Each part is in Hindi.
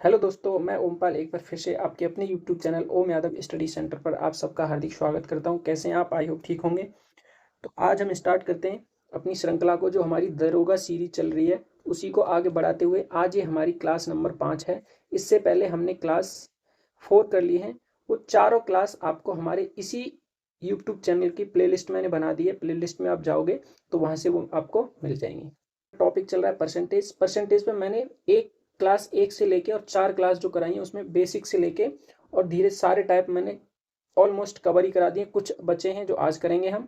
हेलो दोस्तों, मैं ओमपाल एक बार फिर से आपके अपने यूट्यूब चैनल ओम यादव स्टडी सेंटर पर आप सबका हार्दिक स्वागत करता हूं। कैसे हैं आप? आई होप ठीक होंगे। तो आज हम स्टार्ट करते हैं अपनी श्रृंखला को, जो हमारी दरोगा सीरीज चल रही है उसी को आगे बढ़ाते हुए। आज ये हमारी क्लास नंबर 5 है। इससे पहले हमने क्लास 4 कर ली है। वो चारों क्लास आपको हमारे इसी यूट्यूब चैनल की प्लेलिस्ट मैंने बना दी है। प्लेलिस्ट में आप जाओगे तो वहाँ से वो आपको मिल जाएंगी। टॉपिक चल रहा है परसेंटेज। परसेंटेज में मैंने एक क्लास 1 से लेके और 4 क्लास जो कराई है उसमें बेसिक से लेके और धीरे सारे टाइप मैंने ऑलमोस्ट कवर ही करा दिए। कुछ बचे हैं जो आज करेंगे हम।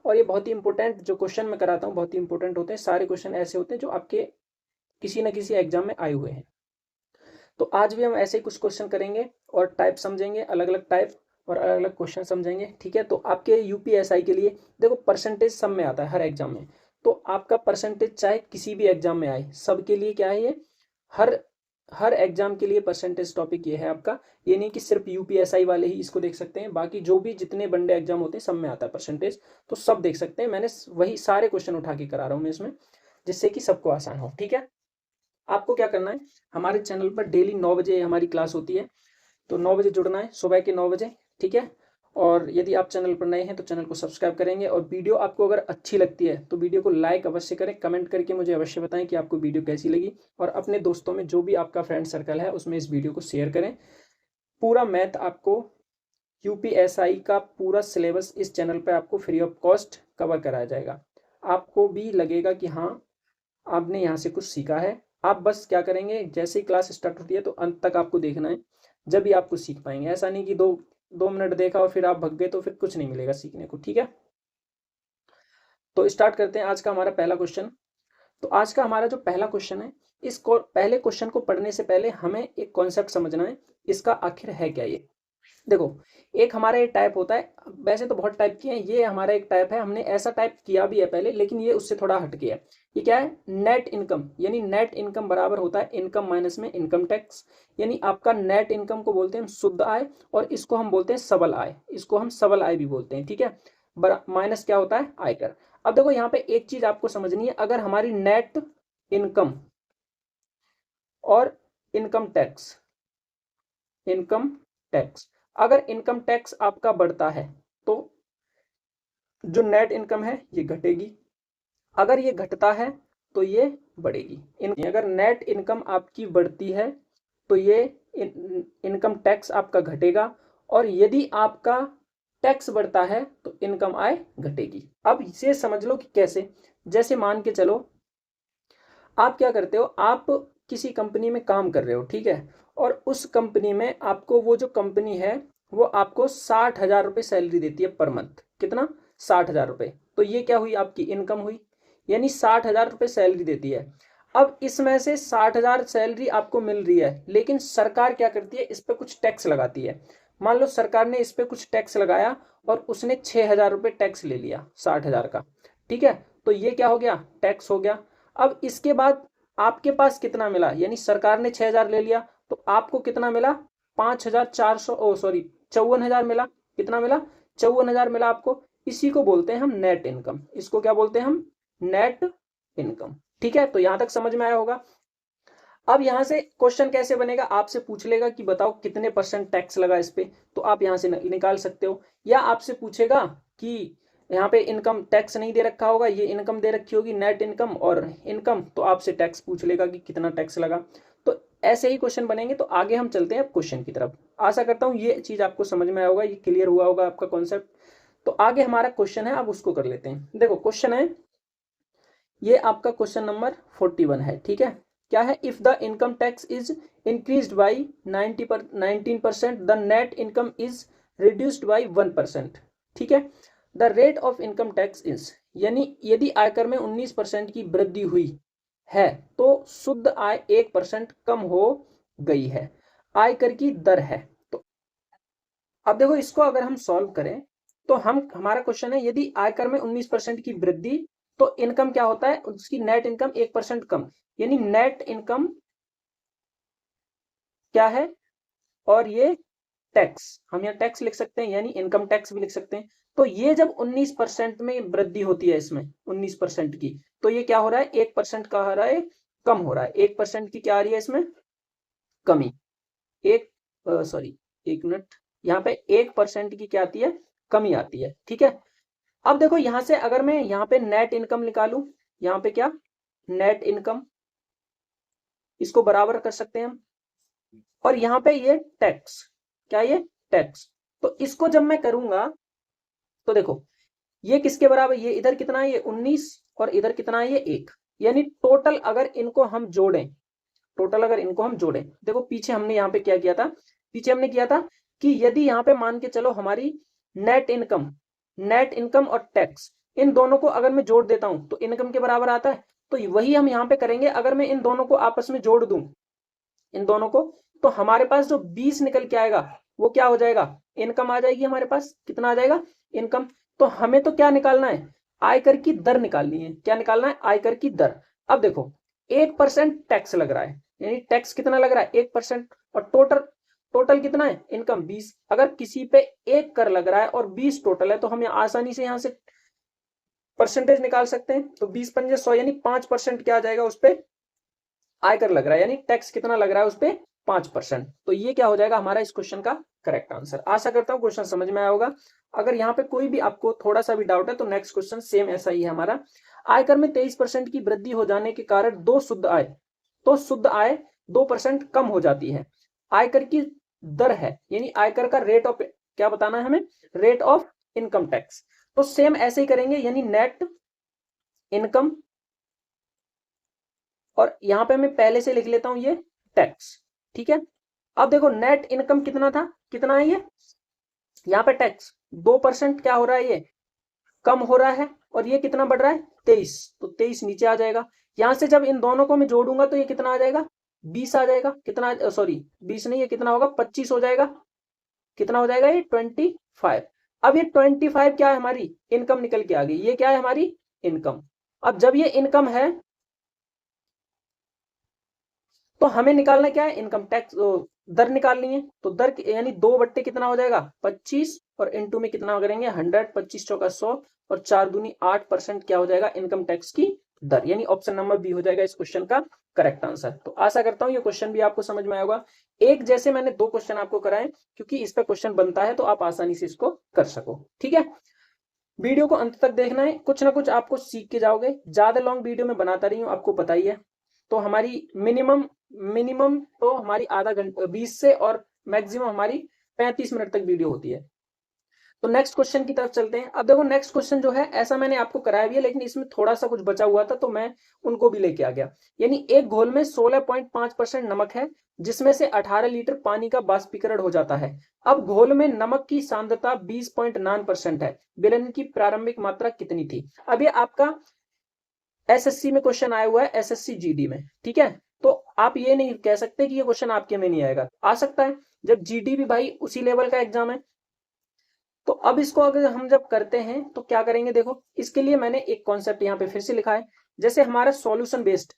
और ये बहुत ही इंपॉर्टेंट जो क्वेश्चन मैं कराता हूँ बहुत ही इंपॉर्टेंट होते हैं। सारे क्वेश्चन ऐसे होते हैं जो आपके किसी न किसी एग्जाम में आए हुए हैं। तो आज भी हम ऐसे ही कुछ क्वेश्चन करेंगे और टाइप समझेंगे, अलग अलग टाइप और अलग अलग क्वेश्चन समझेंगे। ठीक है, तो आपके यूपीएसआई के लिए देखो, परसेंटेज सब में आता है, हर एग्जाम में। तो आपका परसेंटेज चाहे किसी भी एग्जाम में आए, सबके लिए क्या है ये, हर हर एग्जाम के लिए परसेंटेज टॉपिक ये है आपका। ये नहीं कि सिर्फ यूपीएसआई वाले ही इसको देख सकते हैं, बाकी जो भी जितने बंडे एग्जाम होते हैं सब में आता है परसेंटेज। तो सब देख सकते हैं। मैंने वही सारे क्वेश्चन उठा के करा रहा हूँ मैं इसमें, जिससे कि सबको आसान हो। ठीक है, आपको क्या करना है, हमारे चैनल पर डेली 9 बजे हमारी क्लास होती है। तो 9 बजे जुड़ना है, सुबह के 9 बजे। ठीक है, और यदि आप चैनल पर नए हैं तो चैनल को सब्सक्राइब करेंगे। और वीडियो आपको अगर अच्छी लगती है तो वीडियो को लाइक अवश्य करें। कमेंट करके मुझे अवश्य बताएं कि आपको वीडियो कैसी लगी। और अपने दोस्तों में जो भी आपका फ्रेंड सर्कल है उसमें इस वीडियो को शेयर करें। पूरा मैथ आपको, यूपीएसआई का पूरा सिलेबस इस चैनल पर आपको फ्री ऑफ कॉस्ट कवर कराया जाएगा। आपको भी लगेगा कि हाँ, आपने यहाँ से कुछ सीखा है। आप बस क्या करेंगे, जैसे ही क्लास स्टार्ट होती है तो अंत तक आपको देखना है, जब भी आप कुछ सीख पाएंगे। ऐसा नहीं कि दो दो मिनट देखा और फिर आप भग गए तो फिर कुछ नहीं मिलेगा सीखने को। ठीक है, तो स्टार्ट करते हैं आज का हमारा पहला क्वेश्चन। तो आज का हमारा जो पहला क्वेश्चन है, पहले क्वेश्चन को पढ़ने से पहले हमें एक कॉन्सेप्ट समझना है, इसका आखिर है क्या ये। देखो, एक हमारा ये टाइप होता है, वैसे तो बहुत टाइप किए हैं, ये हमारा एक टाइप है। हमने ऐसा टाइप किया भी है पहले, लेकिन ये उससे थोड़ा हट गया है। ये क्या है, नेट इनकम। यानी नेट इनकम बराबर होता है इनकम माइनस में इनकम टैक्स। यानी आपका नेट इनकम को बोलते हैं हम शुद्ध आय, और इसको हम बोलते हैं सबल आय। इसको हम सबल आय भी बोलते हैं। ठीक है, माइनस क्या होता है, आयकर। अब देखो यहाँ पे एक चीज आपको समझनी है, अगर हमारी नेट इनकम और इनकम टैक्स, इनकम टैक्स, अगर इनकम टैक्स आपका बढ़ता है तो जो नेट इनकम है ये घटेगी। अगर ये घटता है तो ये बढ़ेगी। अगर नेट इनकम आपकी बढ़ती है तो ये इनकम टैक्स आपका घटेगा। और यदि आपका टैक्स बढ़ता है तो इनकम आय घटेगी। अब इसे समझ लो कि कैसे। जैसे मान के चलो, आप क्या करते हो, आप किसी कंपनी में काम कर रहे हो। ठीक है, और उस कंपनी में आपको, वो जो कंपनी है वो आपको 60,000 रुपये सैलरी देती है पर मंथ। कितना, 60,000 रुपये। तो ये क्या हुई, आपकी इनकम हुई। यानी 60,000 रुपये सैलरी देती है। अब इसमें से 60,000 सैलरी आपको मिल रही है, लेकिन सरकार क्या करती है, इस पर कुछ टैक्स लगाती है। मान लो सरकार ने इस पर कुछ टैक्स लगाया और उसने 6,000 रुपये टैक्स ले लिया 60,000 का। ठीक है, तो ये क्या हो गया, टैक्स हो गया। अब इसके बाद आपके पास कितना मिला, यानी सरकार ने 6,000 ले लिया तो आपको कितना मिला, 5,400, ओ सॉरी 54,000 मिला। कितना मिला, 54,000 मिला आपको। इसी को बोलते हैं हम नेट इनकम। इसको क्या बोलते हैं हम, नेट इनकम। ठीक है, तो यहां तक समझ में आया होगा। अब यहां से क्वेश्चन कैसे बनेगा, आपसे पूछ लेगा कि बताओ कितने परसेंट टैक्स लगा इस पे, तो आप यहां से निकाल सकते हो। या आपसे पूछेगा कि यहाँ पे इनकम टैक्स नहीं दे रखा होगा, ये इनकम दे रखी होगी, नेट इनकम और इनकम, तो आपसे टैक्स पूछ लेगा कि कितना टैक्स लगा। तो ऐसे ही क्वेश्चन बनेंगे। तो आगे हम चलते हैं अब क्वेश्चन की तरफ। आशा करता हूँ ये चीज आपको समझ में आया होगा, ये क्लियर हुआ होगा आपका कॉन्सेप्ट। तो आगे हमारा क्वेश्चन है, अब उसको कर लेते हैं। देखो क्वेश्चन है, ये आपका क्वेश्चन नंबर 41 है। ठीक है, क्या है, if the income tax is increased by 19% the net income is reduced by 1%। ठीक है, the rate of income tax is, यानी यदि आयकर में 19% की वृद्धि हुई है तो शुद्ध आय 1% कम हो गई है, आयकर की दर है। तो अब देखो, इसको अगर हम सॉल्व करें तो हमारा क्वेश्चन है, यदि आयकर में 19% की वृद्धि तो इनकम क्या होता है, उसकी नेट इनकम 1% कम। यानी नेट इनकम क्या है, और ये टैक्स, हम यहाँ टैक्स लिख सकते हैं, यानी इनकम टैक्स भी लिख सकते हैं। तो ये जब 19% में वृद्धि होती है, इसमें 19% की, तो ये क्या हो रहा है, 1% का हो रहा है, कम हो रहा है। 1% की क्या आ रही है इसमें, कमी, सॉरी 1 मिनट, यहाँ पे 1% की क्या आती है, कमी आती है। ठीक है, अब देखो यहां से अगर मैं यहाँ पे नेट इनकम निकालूं, यहाँ पे क्या नेट इनकम, इसको बराबर कर सकते हैं हम, और यहाँ पे ये टैक्स, क्या ये टैक्स, तो इसको जब मैं करूंगा तो देखो ये किसके बराबर, ये इधर कितना है, ये 19 और इधर कितना है, ये 1, यानी टोटल अगर इनको हम जोड़ें, टोटल अगर इनको हम जोड़ें, देखो पीछे हमने यहाँ पे क्या किया था, पीछे हमने किया था कि यदि यहाँ पे मान के चलो हमारी नेट इनकम और टैक्स, इन दोनों को अगर मैं जोड़ देता हूं तो इनकम के बराबर आता है, तो वही हम यहाँ पे करेंगे। अगर मैं इन दोनों को आपस में जोड़ दूं, इन दोनों को, तो हमारे पास जो 20 निकल के आएगा वो क्या हो जाएगा, इनकम आ जाएगी हमारे पास, कितना आ जाएगा, इनकम। तो हमें तो क्या निकालना है, आयकर की दर निकालनी है, क्या निकालना है, आयकर की दर। अब देखो 1% टैक्स लग रहा है, यानी टैक्स कितना लग रहा है, 1%, और टोटल टोटल कितना है, इनकम 20। अगर किसी पे 1 कर लग रहा है और 20 टोटल है, तो हम आसानी से यहां से परसेंटेज निकाल सकते हैं। तो 20 पंजे 100, यानी 5% क्या आ जाएगा उस पर आयकर लग रहा है, यानी टैक्स कितना लग रहा है उस पर 5%। तो ये क्या हो जाएगा हमारा इस क्वेश्चन का करेक्ट आंसर। आशा करता हूं क्वेश्चन समझ में आया होगा। अगर यहाँ पे कोई भी आपको थोड़ा सा भी डाउट है तो नेक्स्ट क्वेश्चन सेम ऐसा ही है हमारा। आयकर में 23% की वृद्धि हो जाने के कारण शुद्ध आय 2% कम हो जाती है। आयकर की दर है, यानी आयकर का रेट ऑफ, क्या बताना है हमें, रेट ऑफ इनकम टैक्स। तो सेम ऐसे ही करेंगे, यानी नेट इनकम, और यहां पे मैं पहले से लिख लेता हूं ये टैक्स। ठीक है, अब देखो नेट इनकम कितना था, कितना है ये, यहाँ पे टैक्स 2% क्या हो रहा है, ये कम हो रहा है, और ये कितना बढ़ रहा है 23, तो 23 नीचे आ जाएगा। यहां से जब इन दोनों को मैं जोड़ूंगा तो ये कितना आ जाएगा, 20 आ जाएगा, कितना, सॉरी 20 नहीं, ये कितना होगा, 25 हो जाएगा, कितना हो जाएगा ये 25। अब ये 25 क्या है, हमारी इनकम निकल के आ गई, ये क्या है हमारी इनकम। अब जब ये इनकम है तो हमें निकालना क्या है, इनकम टैक्स दर निकालनी है। तो दर यानी 2 बट्टे कितना हो जाएगा 25, और इनटू में कितना करेंगे 100, 25 चौका 100, और 4 दूनी 8% क्या हो जाएगा इनकम टैक्स की दर, यानी ऑप्शन नंबर बी हो जाएगा इस क्वेश्चन का करेक्ट आंसर। तो आशा करता हूं ये क्वेश्चन भी आपको समझ में आया होगा। एक जैसे मैंने 2 क्वेश्चन आपको कराए, क्योंकि इस पर क्वेश्चन बनता है तो आप आसानी से इसको कर सको। ठीक है, वीडियो को अंत तक देखना है, कुछ ना कुछ आपको सीख के जाओगे। ज्यादा लॉन्ग वीडियो में बनाता रही हूँ, आपको पता ही है। तो हमारी मिनिमम तो हमारी आधा घंटा 20 से, और मैक्सिमम हमारी 35 मिनट तक वीडियो होती है। तो नेक्स्ट क्वेश्चन की तरफ चलते हैं। अब देखो नेक्स्ट क्वेश्चन जो है, ऐसा मैंने आपको कराया भी है, लेकिन इसमें थोड़ा सा कुछ बचा हुआ था तो मैं उनको भी लेके आ गया। यानी एक घोल में 16.5% नमक है, जिसमें से 18 लीटर पानी का बाष्पीकरण हो जाता है। अब घोल में नमक की सांद्रता 20.9% है, विलयन की प्रारंभिक मात्रा कितनी थी। अब ये आपका एसएससी में क्वेश्चन आया हुआ है, एसएससी जीडी में। ठीक है, तो आप ये नहीं कह सकते कि ये क्वेश्चन आपके में नहीं आएगा, आ सकता है, जब जीडी भी भाई उसी लेवल का एग्जाम है। तो अब इसको अगर हम जब करते हैं तो क्या करेंगे, देखो इसके लिए मैंने एक कॉन्सेप्ट यहाँ पे फिर से लिखा है। जैसे हमारा सॉल्यूशन बेस्ड,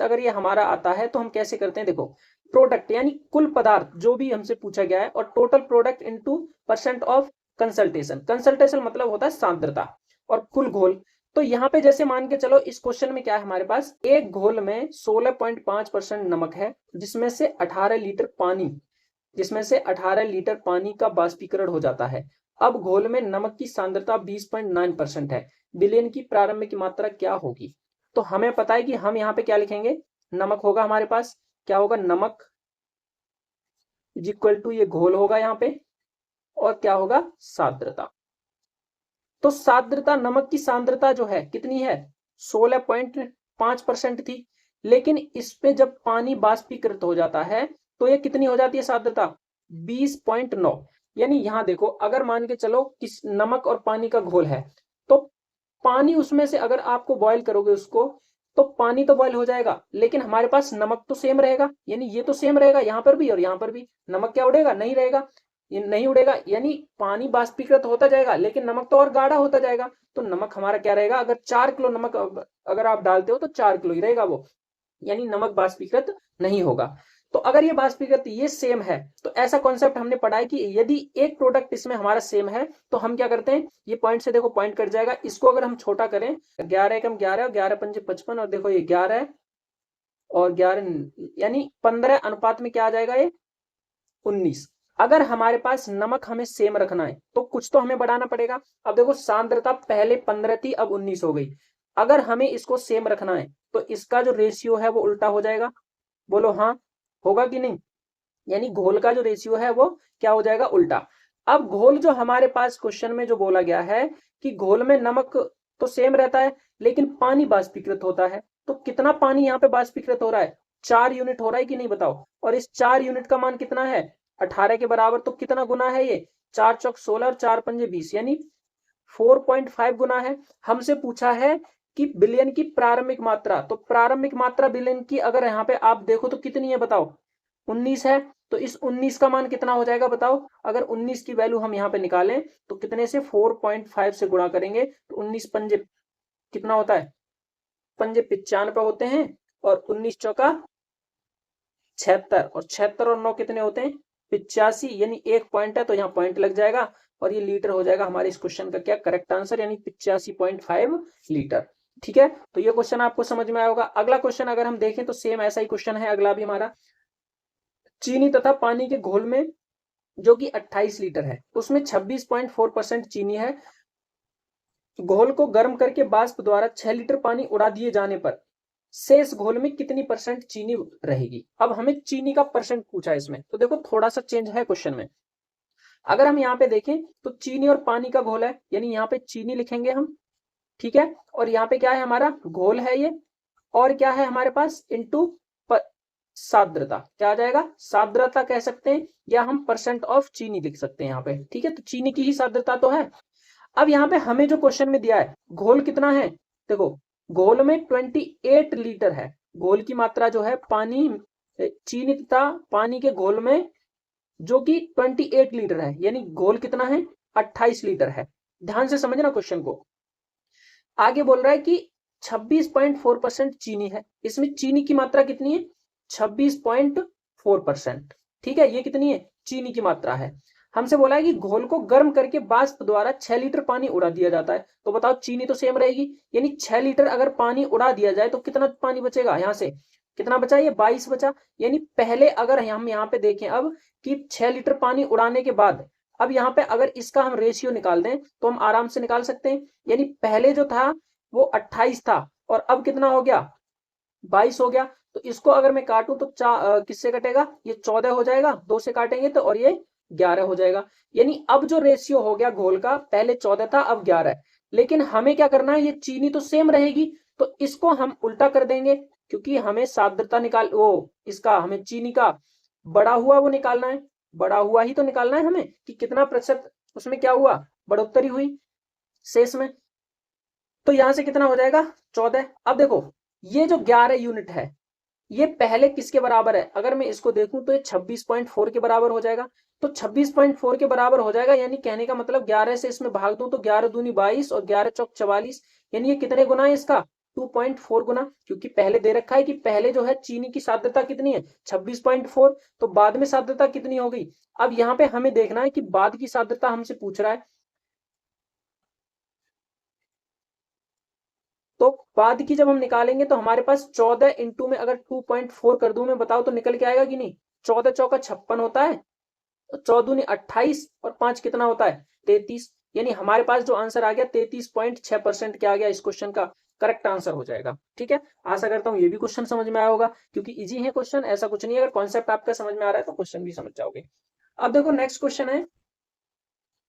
अगर ये हमारा आता है तो हम कैसे करते हैं, देखो प्रोडक्ट यानी कुल पदार्थ जो भी हमसे पूछा गया है, और total product into % of consultation मतलब होता है सांद्रता, और कुल घोल। तो यहाँ पे जैसे मान के चलो इस क्वेश्चन में क्या है हमारे पास, एक घोल में 16.5% नमक है, जिसमें से 18 लीटर पानी का बाष्पीकरण हो जाता है। अब घोल में नमक की सांद्रता 20.9% है, विलयन की प्रारंभिक मात्रा क्या होगी। तो हमें पता है कि हम यहाँ पे क्या लिखेंगे, नमक होगा हमारे पास, क्या होगा, नमक इज इक्वल टू ये घोल होगा यहाँ पे, और क्या होगा सांद्रता। तो सांद्रता, नमक की सांद्रता जो है कितनी है 16.5% थी, लेकिन इस पे जब पानी बाष्पीकृत हो जाता है तो ये कितनी हो जाती है सांद्रता 20.9। यानी यहां देखो, अगर मान के चलो किस नमक और पानी का घोल है, तो पानी उसमें से अगर आपको बॉयल करोगे उसको, तो पानी तो बॉयल हो जाएगा, लेकिन हमारे पास नमक तो सेम रहेगा, यानी ये तो सेम रहेगा यहाँ पर भी और यहाँ पर भी। नमक क्या उड़ेगा, नहीं रहेगा, ये नहीं उड़ेगा, यानी पानी बाष्पीकृत होता जाएगा, लेकिन नमक तो और गाढ़ा होता जाएगा। तो नमक हमारा क्या रहेगा, अगर 4 किलो नमक अगर आप डालते हो तो 4 किलो ही रहेगा वो, यानी नमक बाष्पीकृत नहीं होगा। तो अगर ये बाष्पीकृत ये सेम है, तो ऐसा कॉन्सेप्ट हमने पढ़ा है कि यदि एक प्रोडक्ट इसमें हमारा सेम है तो हम क्या करते हैं, ये पॉइंट से देखो पॉइंट कट जाएगा, इसको अगर हम छोटा करें, 11 एकम 11 और 11 पंजे 55, और देखो ये 11 है और 11, यानी 15 अनुपात में क्या आ जाएगा ये 19। अगर हमारे पास नमक हमें सेम रखना है तो कुछ तो हमें बढ़ाना पड़ेगा। अब देखो सांद्रता पहले 15 थी, अब 19 हो गई। अगर हमें इसको सेम रखना है तो इसका जो रेशियो है वो उल्टा हो जाएगा। बोलो हाँ, होगा कि नहीं? यानी घोल का जो रेशियो है वो क्या हो जाएगा, उल्टा। अब घोल जो हमारे पास क्वेश्चन में जो बोला गया है कि घोल में नमक तो सेम रहता है लेकिन पानी बाष्पीकृत होता है, तो कितना पानी यहाँ पे बाष्पीकृत हो रहा है, 4 यूनिट हो रहा है कि नहीं बताओ। और इस 4 यूनिट का मान कितना है, 18 के बराबर। तो कितना गुना है ये, 4 चौक 16 और 4 पंजे 20, यानी 4.5 गुना है। हमसे पूछा है कि विलयन की प्रारंभिक मात्रा, तो प्रारंभिक मात्रा विलयन की अगर यहाँ पे आप देखो तो कितनी है बताओ, 19 है। तो इस 19 का मान कितना हो जाएगा बताओ। अगर 19 की वैल्यू हम यहाँ पे निकालें तो कितने से, 4.5 से गुणा करेंगे तो 19 पंजे कितना होता है, पंजे 95 होते हैं, और 19 चौका 76, और 76 और 9 कितने होते हैं, 85, यानी एक पॉइंट है तो यहाँ पॉइंट लग जाएगा। और ये लीटर हो जाएगा हमारे इस क्वेश्चन का क्या करेक्ट आंसर, यानी 85.5 लीटर। ठीक है, तो ये क्वेश्चन आपको समझ में आया होगा। अगला क्वेश्चन अगर हम देखें तो सेम ऐसा ही क्वेश्चन है अगला भी हमारा। चीनी तथा पानी के घोल में जो कि 28 लीटर है उसमें 26.4% चीनी है। घोल को गर्म करके वाष्प द्वारा 6 लीटर पानी उड़ा दिए जाने पर शेष घोल में कितनी परसेंट चीनी रहेगी। अब हमें चीनी का परसेंट पूछा है इसमें, तो देखो थोड़ा सा चेंज है क्वेश्चन में। अगर हम यहाँ पे देखें तो चीनी और पानी का घोल है, यानी यहाँ पे चीनी लिखेंगे हम, ठीक है। और यहाँ पे क्या है, हमारा घोल है ये, और क्या है हमारे पास, इंटू साद्रता, क्या आ जाएगा, साद्रता कह सकते हैं, या हम परसेंट ऑफ चीनी लिख सकते हैं यहाँ पे। ठीक है, तो चीनी की ही साद्रता तो है। अब यहाँ पे हमें जो क्वेश्चन में दिया है घोल कितना है, देखो घोल में 28 लीटर है। घोल की मात्रा जो है पानी, चीनी तथा पानी के घोल में जो कि 28 लीटर है, यानी घोल कितना है, 28 लीटर है। ध्यान से समझना क्वेश्चन को। आगे बोल रहा है कि 26.4% चीनी है, इसमें चीनी की मात्रा कितनी है, 26.4%। ठीक है, ये कितनी है, चीनी की मात्रा है। हमसे बोला है कि घोल को गर्म करके वाष्प द्वारा 6 लीटर पानी उड़ा दिया जाता है, तो बताओ चीनी तो सेम रहेगी, यानी 6 लीटर अगर पानी उड़ा दिया जाए तो कितना पानी बचेगा, यहां से कितना बचा, ये 22 बचा। यानी पहले अगर हम यहाँ पे देखें अब कि 6 लीटर पानी उड़ाने के बाद, अब यहाँ पे अगर इसका हम रेशियो निकाल दें तो हम आराम से निकाल सकते हैं। यानी पहले जो था वो 28 था और अब कितना हो गया, 22 हो गया। तो इसको अगर मैं काटूं तो किससे कटेगा, ये 14 हो जाएगा, 2 से काटेंगे तो, और ये 11 हो जाएगा। यानी अब जो रेशियो हो गया घोल का, पहले 14 था अब 11 है। लेकिन हमें क्या करना है, ये चीनी तो सेम रहेगी, तो इसको हम उल्टा कर देंगे, क्योंकि हमें साद्रता निकाल, वो इसका हमें चीनी का बड़ा हुआ वो निकालना है, बड़ा हुआ ही तो निकालना है हमें कि कितना प्रतिशत उसमें क्या हुआ, बढ़ोतरी हुई शेष में। तो यहां से कितना हो जाएगा, 14। अब देखो ये जो 11 यूनिट है ये पहले किसके बराबर है, अगर मैं इसको देखूं तो ये 26.4 के बराबर हो जाएगा। तो 26.4 के बराबर हो जाएगा, यानी कहने का मतलब 11 से इसमें भाग दूं तो 11 दूनी 22 और 11 चौक 44, यानी ये कितने गुना है इसका, 2.4 गुना। क्योंकि पहले दे रखा है कि पहले जो है चीनी की साद्रता कितनी है, 26.4, तो बाद में साद्रता कितनी हो गई। अब यहाँ पे हमें देखना है कि बाद की साद्रता हमसे पूछ रहा है, तो बाद की जब हम निकालेंगे तो हमारे पास 14 इंटू में अगर 2.4 कर दूं मैं, बताओ तो निकल के आएगा कि नहीं। 14 चौका 56 होता है, तो 14 28 और 5 कितना होता है, 33। यानी हमारे पास जो आंसर आ गया 33.6% क्या आ गया, इस क्वेश्चन का करेक्ट आंसर हो जाएगा। ठीक है, आशा करता हूँ ये भी क्वेश्चन समझ में आया होगा, क्योंकि इजी है क्वेश्चन, ऐसा कुछ नहीं है, अगर कॉन्सेप्ट आपका समझ में आ रहा है तो क्वेश्चन भी समझ जाओगे। अब देखो नेक्स्ट क्वेश्चन है,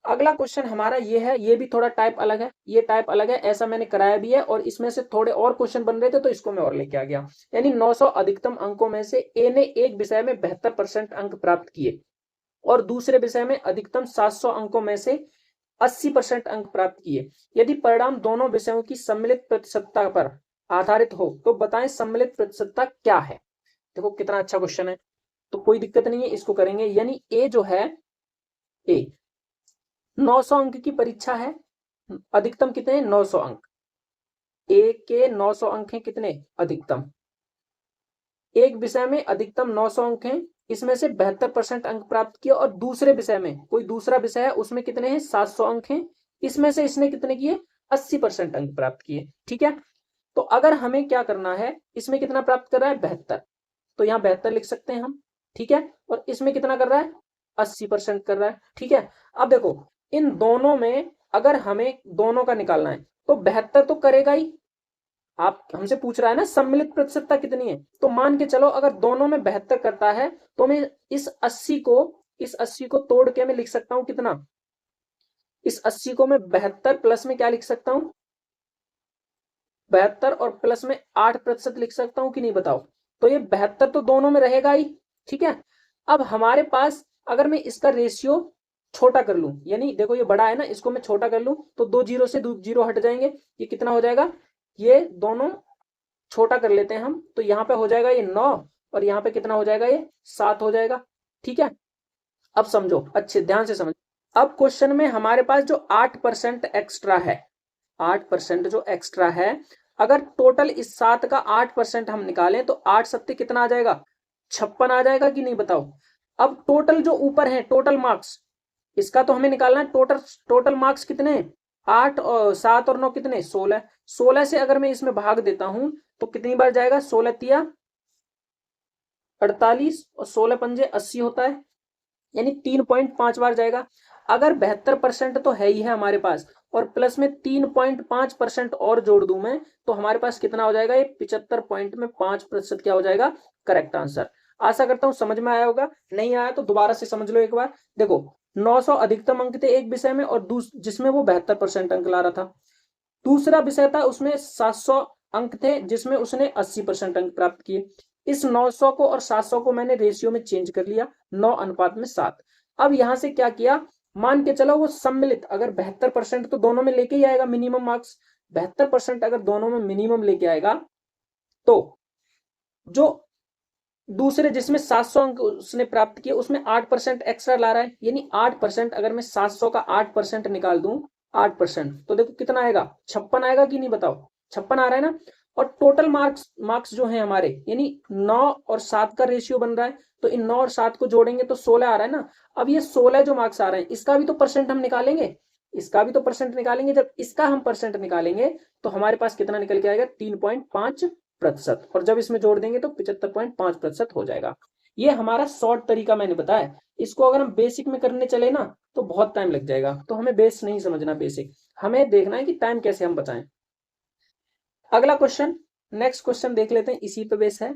अगला क्वेश्चन हमारा ये है, ये भी थोड़ा टाइप अलग है, ये टाइप अलग है, ऐसा मैंने कराया भी है, और इसमें से थोड़े और क्वेश्चन बन रहे थे तो इसको मैं और लेके आ गया। यानी 900 अधिकतम अंकों में से ए ने एक विषय में 72% अंक प्राप्त किए और दूसरे विषय में अधिकतम 700 अंकों में से 80% अंक प्राप्त किए। यदि परिणाम दोनों विषयों की सम्मिलित प्रतिशतता पर आधारित हो तो बताएं सम्मिलित प्रतिशतता क्या है। देखो कितना अच्छा क्वेश्चन है, तो कोई दिक्कत नहीं है, इसको करेंगे। यानी ए जो है, ए 900 अंक की परीक्षा है, अधिकतम कितने, 900 अंक। ए के 900 अंक हैं कितने, अधिकतम। एक विषय में अधिकतम 900 अंक हैं, इसमें से 72% अंक प्राप्त किए, और दूसरे विषय में कोई दूसरा विषय है उसमें कितने हैं, 700 अंक हैं, इसमें से इसने कितने किए, 80% अंक प्राप्त किए। ठीक है, तो अगर हमें क्या करना है, इसमें कितना प्राप्त कर रहा है 72, तो यहाँ 72 लिख सकते हैं हम, ठीक है। और इसमें कितना कर रहा है 80% कर रहा है, ठीक है। अब देखो इन दोनों में अगर हमें दोनों का निकालना है तो 72 तो करेगा ही, आप हमसे पूछ रहा है ना सम्मिलित प्रतिशतता कितनी है, तो मान के चलो अगर दोनों में 72 करता है तो मैं इस 80 को तोड़ के मैं लिख सकता हूं कितना, इस 80 को मैं 72 प्लस में क्या लिख सकता हूं, 72 और प्लस में 8% लिख सकता हूं कि नहीं बताओ। तो ये 72 तो दोनों में रहेगा ही, ठीक है। अब हमारे पास अगर मैं इसका रेशियो छोटा कर लूं, यानी देखो ये बड़ा है ना, इसको मैं छोटा कर लूं तो 2 जीरो से 2 जीरो हट जाएंगे, ये कितना हो जाएगा, ये दोनों छोटा कर लेते हैं हम, तो यहाँ पे हो जाएगा ये 9 और यहाँ पे कितना हो जाएगा ये 7 हो जाएगा, ठीक है। अब समझो अच्छे ध्यान से समझ, अब क्वेश्चन में हमारे पास जो 8% एक्स्ट्रा है, 8% जो एक्स्ट्रा है, अगर टोटल इस 7 का 8% हम निकालें तो 8 सत्ते कितना आ जाएगा 56 आ जाएगा कि नहीं बताओ। अब टोटल जो ऊपर है टोटल मार्क्स, इसका तो हमें निकालना है, टोटल मार्क्स कितने, 8 और 7 और 9 कितने 16, 16 से अगर मैं इसमें भाग देता हूं तो कितनी बार जाएगा, 16 तिया 48 और 16 पंजे 80 होता है, यानी 3.5 बार जाएगा। अगर 72% तो है ही है हमारे पास और प्लस में 3.5% और जोड़ दूं मैं तो हमारे पास कितना हो जाएगा, ये 75 पॉइंट में 5% क्या हो जाएगा करेक्ट आंसर। आशा करता हूं समझ में आया होगा, नहीं आया तो दोबारा से समझ लो एक बार। देखो 900 अधिकतम अंक थे एक विषय में और जिसमें वो 72% अंक ला रहा था, दूसरा विषय था उसमें 700 अंक थे जिसमें उसने 80% अंक प्राप्त किए। इस 900 को और 700 को मैंने रेशियो में चेंज कर लिया, 9:7। अब यहां से क्या किया, मान के चलो वो सम्मिलित अगर 72% तो दोनों में लेके ही आएगा मिनिमम मार्क्स, 72% अगर दोनों में मिनिमम लेके आएगा तो जो दूसरे जिसमें 700 अंक उसने प्राप्त किए उसमें 8% एक्स्ट्रा ला रहा है, यानी 8% अगर मैं 700 का 8% निकाल दूं 8% तो देखो कितना आएगा 56 आएगा कि नहीं बताओ, 56 आ रहा है ना। और टोटल मार्क्स जो है हमारे यानी 9 और 7 का रेशियो बन रहा है, तो इन 9 और 7 को जोड़ेंगे तो 16 आ रहा है ना। अब ये 16 जो मार्क्स आ रहे हैं इसका भी तो परसेंट हम निकालेंगे, इसका भी तो परसेंट निकालेंगे, जब इसका हम परसेंट निकालेंगे तो हमारे पास कितना निकल के आएगा 3.5%, और जब इसमें जोड़ देंगे तो 75.5% हो जाएगा। ये हमारा शॉर्ट तरीका मैंने बताया, इसको अगर हम बेसिक में करने चले ना तो बहुत टाइम लग जाएगा, तो हमें बेस नहीं समझना, बेसिक हमें देखना है कि टाइम कैसे हम बचाएं। अगला क्वेश्चन, नेक्स्ट क्वेश्चन देख लेते हैं, इसी पे बेस है।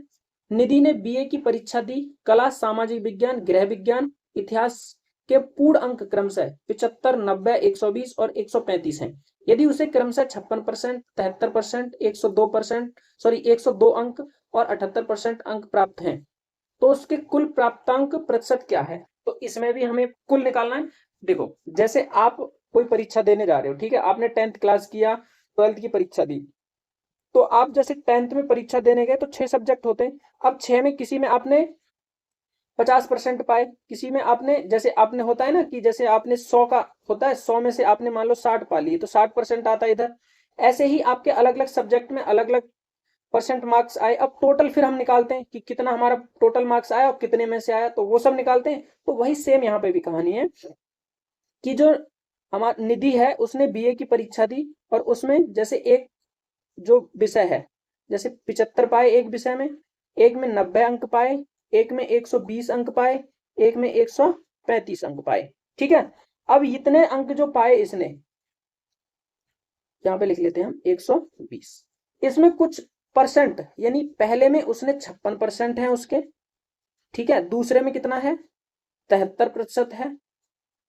निधि ने बीए की परीक्षा दी, कला, सामाजिक विज्ञान, गृह विज्ञान, इतिहास के पूर्ण अंक क्रमशः 75, 90, 120 और 135 हैं। यदि उसे क्रमशः 56%, 73%, 102 अंक और 78% अंक प्राप्त हैं तो उसके कुल प्राप्तांक प्रतिशत क्या है। तो इसमें भी हमें कुल निकालना है। देखो जैसे आप कोई परीक्षा देने जा रहे हो, ठीक है, आपने 10th क्लास किया, 12th की परीक्षा दी, तो आप जैसे 10th में परीक्षा देने गए तो 6 सब्जेक्ट होते हैं। अब 6 में किसी में आपने 50% पाए, किसी में आपने जैसे आपने होता है ना कि जैसे आपने 100 का होता है, 100 में से आपने मान लो 60 पा लिए तो 60% आता है इधर। ऐसे ही आपके अलग अलग सब्जेक्ट में अलग अलग परसेंट मार्क्स आए। अब टोटल फिर हम निकालते हैं कि कितना हमारा टोटल मार्क्स आया और कितने में से आया, तो वो सब निकालते हैं। तो वही सेम यहाँ पे भी कहानी है कि जो हमारा निधि है उसने बीए की परीक्षा दी और उसमें जैसे एक जो विषय है जैसे 75 पाए एक विषय में, एक में 90 अंक पाए, एक में 120 अंक पाए, एक में 135 अंक पाए, ठीक है। अब इतने अंक जो पाए इसने, यहां पे लिख लेते हैं हम 120, इसमें कुछ परसेंट यानी पहले में उसने 56% है उसके, ठीक है, दूसरे में कितना है 73% है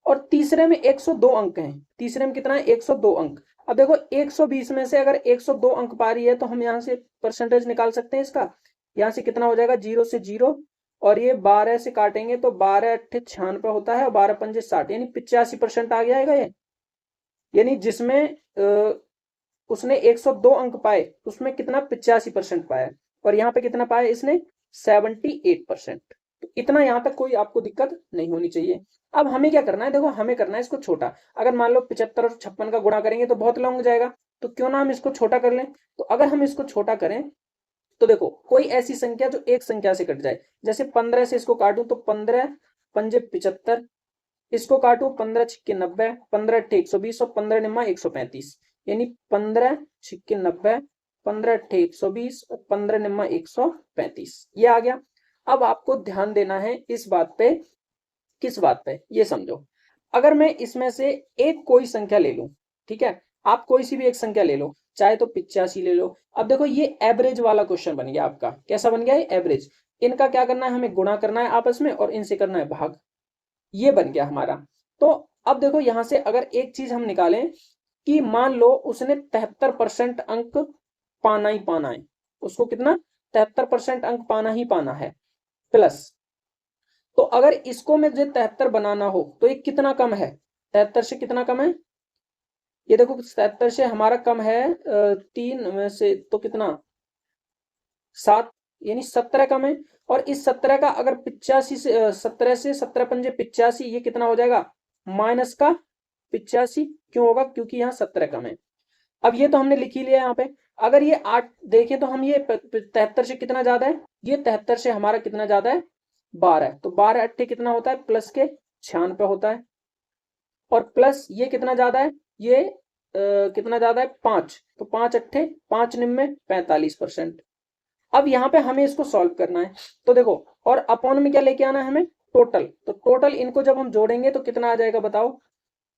और तीसरे में 102 अंक हैं, तीसरे में कितना है 102 अंक। अब देखो 120 में से अगर 102 अंक पा रही है तो हम यहाँ से परसेंटेज निकाल सकते हैं इसका, यहाँ से कितना हो जाएगा 0 से 0 और ये 12 से काटेंगे तो 12 अट्ठे 96 होता है और 12 पंजे 60, यानी 85% आ गया है ये। यानी जिसमें उसने 102 अंक पाए उसमें कितना 85% पाया और यहाँ पे कितना पाया इसने 78%। तो इतना यहाँ तक कोई आपको दिक्कत नहीं होनी चाहिए। अब हमें क्या करना है, देखो हमें करना है इसको छोटा। अगर मान लो 75 और 56 का गुणा करेंगे तो बहुत लॉन्ग जाएगा, तो क्यों ना हम इसको छोटा कर लें। तो अगर हम इसको छोटा करें तो देखो कोई ऐसी संख्या जो एक संख्या से कट जाए, जैसे 15 से इसको काटूं तो 15 पंजे 75, इसको काटो 15 छिक्के 90, 15 अट्ठे 120 और 15 निम्मा 135, यानी 15 छिक्के 90, 15 अट्ठे 120 और 15 निम्मा 135, ये आ गया। अब आपको ध्यान देना है इस बात पे, किस बात पे, ये समझो। अगर मैं इसमें से एक कोई संख्या ले लूं, ठीक है, आप कोई सी भी एक संख्या ले लो, चाहे तो 85 ले लो। अब देखो ये एवरेज वाला क्वेश्चन बन गया आपका, कैसा बन गया, एवरेज। इनका क्या करना है, हमें गुणा करना है आपस में और इनसे करना है भाग, ये बन गया हमारा। तो अब देखो यहां से अगर एक चीज हम निकालें कि मान लो उसने 73% अंक पाना ही पाना है, उसको कितना, 73% अंक पाना ही पाना है, प्लस, तो अगर इसको मुझे 73 बनाना हो तो ये कितना कम है, 73 से कितना कम है, ये देखो 73 से हमारा कम है 3 में से तो कितना, 7, यानी 17 कम है। और इस 17 का अगर 85 से 17 से 17 पंजे 85, ये कितना हो जाएगा, माइनस का 85, क्यों होगा, क्योंकि यहाँ 17 कम है। अब ये तो हमने लिख ही लिया यहाँ पे। अगर ये 8 देखें तो हम ये 73 से कितना ज्यादा है, ये 73 से हमारा कितना ज्यादा है, 12, तो 12 अट्ठे कितना होता है, प्लस के 96 होता है। और प्लस ये कितना ज्यादा है, ये कितना ज्यादा है, 5, तो 5 अट्ठे 5 निम्मे 45%। अब यहाँ पे हमें इसको सॉल्व करना है, तो देखो, और अपॉन में क्या लेके आना है हमें, टोटल, तो टोटल इनको जब हम जोड़ेंगे तो कितना आ जाएगा बताओ,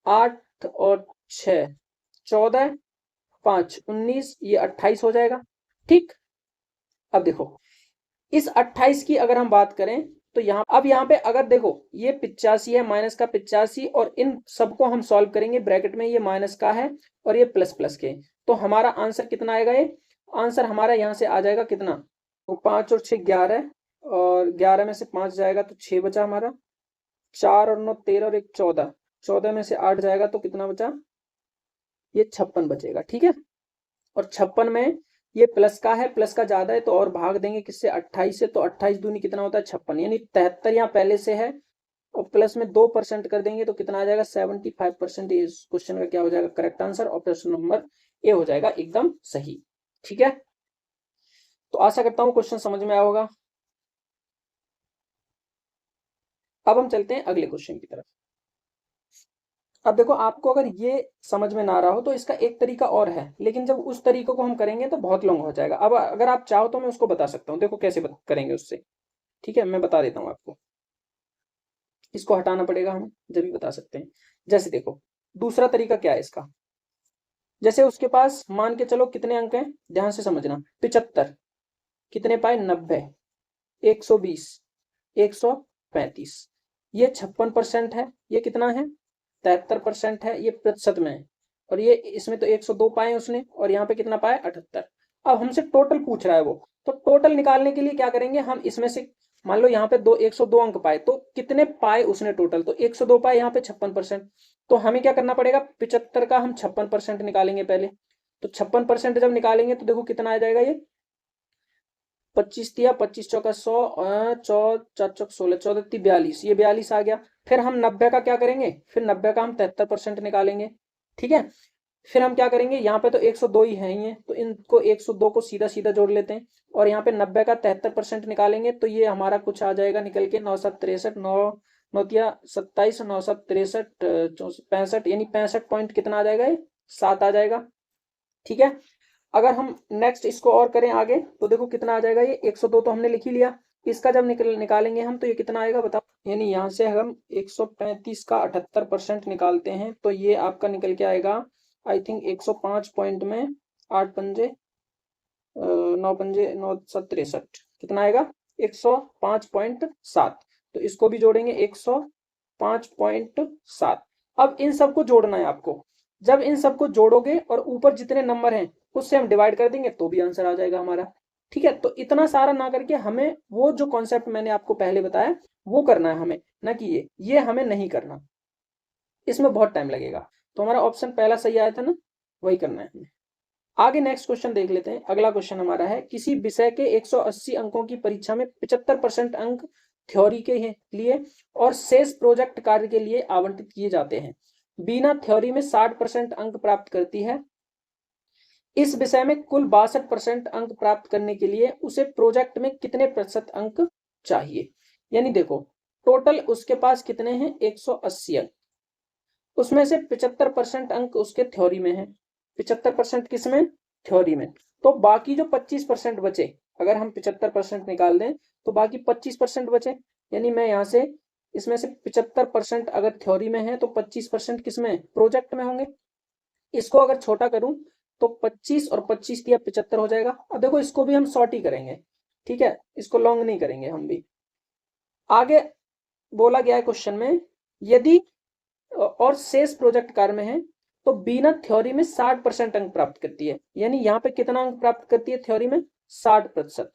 8 और 6 14, 5 19, ये 28 हो जाएगा, ठीक। अब देखो इस 28 की अगर हम बात करें तो यहाँ, अब यहाँ पे अगर देखो ये 85 है, माइनस का 85, और इन सबको हम सॉल्व करेंगे, ब्रैकेट में ये माइनस का है और ये प्लस प्लस के, तो हमारा आंसर कितना आएगा, ये आंसर हमारा यहाँ से आ जाएगा कितना, तो 5 और 6 11, और 11 में से 5 जाएगा तो 6 बचा हमारा, 4 और 9 13 और 1 14, 14 में से 8 जाएगा तो कितना बचा, ये 56 बचेगा, ठीक है। और 56 में ये प्लस का है, प्लस का ज्यादा है तो और भाग देंगे किससे, 28 से, तो 28 दूनी कितना होता है 56, यानी 73 यहाँ पहले से है, और प्लस में 2% कर देंगे तो कितना आ जाएगा 75%। इस क्वेश्चन का क्या हो जाएगा correct answer, option number A हो जाएगा एकदम सही, ठीक है। तो आशा करता हूं क्वेश्चन समझ में आया होगा। अब हम चलते हैं अगले क्वेश्चन की तरफ। अब देखो आपको अगर ये समझ में ना रहा हो तो इसका एक तरीका और है, लेकिन जब उस तरीके को हम करेंगे तो बहुत लॉन्ग हो जाएगा। अब अगर आप चाहो तो मैं उसको बता सकता हूँ, देखो कैसे करेंगे उससे, ठीक है, मैं बता देता हूँ आपको। इसको हटाना पड़ेगा हमें, जब भी बता सकते हैं। जैसे देखो दूसरा तरीका क्या है इसका, जैसे उसके पास मान के चलो कितने अंक हैं, ध्यान से समझना, 75, कितने पाए 90, 120, 135, ये 56% है, ये कितना है 73% है, ये प्रतिशत में है, और ये इसमें तो 102 पाए उसने, और यहाँ पे कितना पाए 78। अब हमसे टोटल पूछ रहा है वो, तो टोटल निकालने के लिए क्या करेंगे हम, इसमें से मान लो यहाँ पे 102 अंक पाए, तो कितने पाए उसने टोटल, तो 102 पाए, यहाँ पे 56%, तो हमें क्या करना पड़ेगा, 75 का हम 56% निकालेंगे पहले। तो 56% जब निकालेंगे तो देखो कितना आ जाएगा, ये 25 दिया, 25 चौका 100, 4 चौक 16, 14 42, ये 42 आ गया। फिर हम 90 का क्या करेंगे, फिर 90 का हम 73% निकालेंगे, ठीक है। फिर हम क्या करेंगे, यहाँ पे तो 102 ही है ये, तो इनको 102 को सीधा सीधा जोड़ लेते हैं, और यहाँ पे 90 का 73% निकालेंगे तो ये हमारा कुछ आ जाएगा निकल के 963, 9 27, 963, 65, यानी 65 पॉइंट कितना आ जाएगा, ये 7 आ जाएगा, ठीक है। अगर हम नेक्स्ट इसको और करें आगे तो देखो कितना आ जाएगा, ये 102 तो हमने लिख ही लिया, इसका जब निकालेंगे हम तो ये कितना आएगा बताओ, यानी यहाँ से हम 135 का 78% निकालते हैं तो ये आपका निकल के आएगा आई थिंक 105 पॉइंट में 8 पंजे 9 पंजे 9 7 63, कितना आएगा 105.7, तो इसको भी जोड़ेंगे 105.7। अब इन सबको जोड़ना है आपको, जब इन सबको जोड़ोगे और ऊपर जितने नंबर हैं उससे हम डिवाइड कर देंगे तो भी आंसर आ जाएगा हमारा, ठीक है। तो इतना सारा ना करके हमें वो जो कॉन्सेप्ट मैंने आपको पहले बताया वो करना है हमें, ना कि ये हमें नहीं करना, इसमें बहुत टाइम लगेगा। तो हमारा ऑप्शन पहला सही आया था ना, वही करना है हमें। आगे नेक्स्ट क्वेश्चन देख लेते हैं। अगला क्वेश्चन हमारा है, किसी विषय के 180 अंकों की परीक्षा में 75% अंक थ्योरी के लिए और शेष प्रोजेक्ट कार्य के लिए आवंटित किए जाते हैं। बीना थ्योरी में 60% अंक प्राप्त करती है। इस विषय में कुल 62% अंक प्राप्त करने के लिए उसे प्रोजेक्ट में कितने प्रतिशत अंक चाहिए। यानी देखो टोटल उसके पास कितने हैं 180 अंक, उसमें से 75% अंक उसके थ्योरी में है। 75% किस में, थ्योरी में। तो बाकी जो 25% बचे, अगर हम 75% निकाल दें तो बाकी 25% बचे, यानी मैं यहाँ से इसमें से 75% अगर थ्योरी में है तो 25% किस में, प्रोजेक्ट में होंगे। इसको अगर छोटा करूं तो 25 और 25 दिया 75 हो जाएगा। अब देखो इसको भी हम शॉर्ट ही करेंगे, ठीक है, इसको लॉन्ग नहीं करेंगे हम भी। आगे बोला गया है क्वेश्चन में, यदि और शेष प्रोजेक्ट कार्य में है तो बीना थ्योरी में 60% अंक प्राप्त करती है, यानी यहाँ पे कितना अंक प्राप्त करती है थ्योरी में, 60%।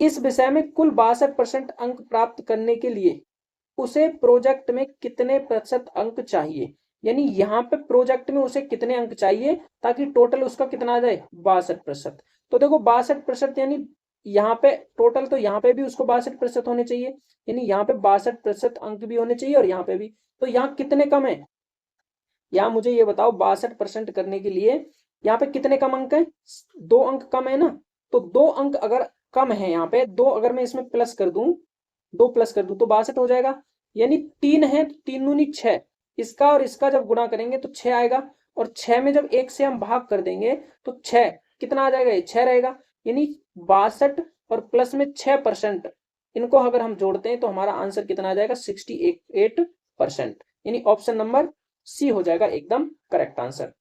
इस विषय में कुल 62% अंक प्राप्त करने के लिए उसे प्रोजेक्ट में कितने प्रतिशत अंक चाहिए, यानी यहाँ पे प्रोजेक्ट में उसे कितने अंक चाहिए ताकि टोटल उसका कितना आ जाए, 62%। तो देखो 62% यानी यहाँ पे टोटल, तो यहाँ पे भी उसको 62% होने चाहिए, यानी यहाँ पे 62% अंक भी होने चाहिए और यहाँ पे भी। तो यहाँ कितने कम है, यहाँ मुझे ये बताओ 62% करने के लिए यहाँ पे कितने कम अंक है, 2 अंक कम है ना। तो 2 अंक अगर कम है यहाँ पे, 2 अगर मैं इसमें प्लस कर दूं, 2 प्लस कर दूं तो 62 हो जाएगा। यानी 3 है तो 3 दूनी 6, इसका और इसका जब गुणा करेंगे तो 6 आएगा, और 6 में जब 1 से हम भाग कर देंगे तो 6 कितना आ जाएगा, ये 6 रहेगा। यानी 62 और प्लस में 6%, इनको अगर हम जोड़ते हैं तो हमारा आंसर कितना आ जाएगा, 68%। यानी ऑप्शन नंबर सी हो जाएगा एकदम करेक्ट आंसर।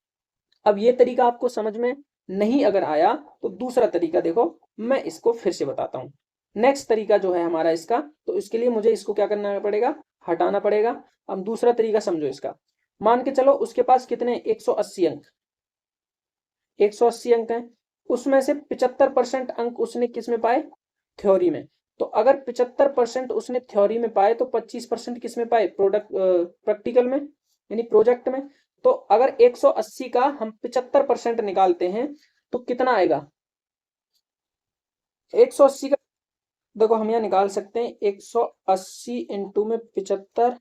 अब ये तरीका आपको समझ में नहीं अगर आया तो दूसरा तरीका देखो, मैं इसको फिर से बताता हूं। नेक्स्ट तरीका जो है हमारा इसका, तो इसके लिए मुझे इसको क्या करना पड़ेगा, हटाना पड़ेगा। अब दूसरा तरीका समझो इसका, मान के चलो उसके पास कितने 180 अंक, 180 अंक हैं, उसमें से 75% अंक उसने किस में पाए, थ्योरी में। तो अगर 75% उसने थ्योरी में पाए तो 25% किस में पाए, प्रैक्टिकल में यानी प्रोजेक्ट में। तो अगर 180 का हम 75% निकालते हैं तो कितना आएगा, 180 का देखो हम यहाँ निकाल सकते हैं, 180 इंटू में 75,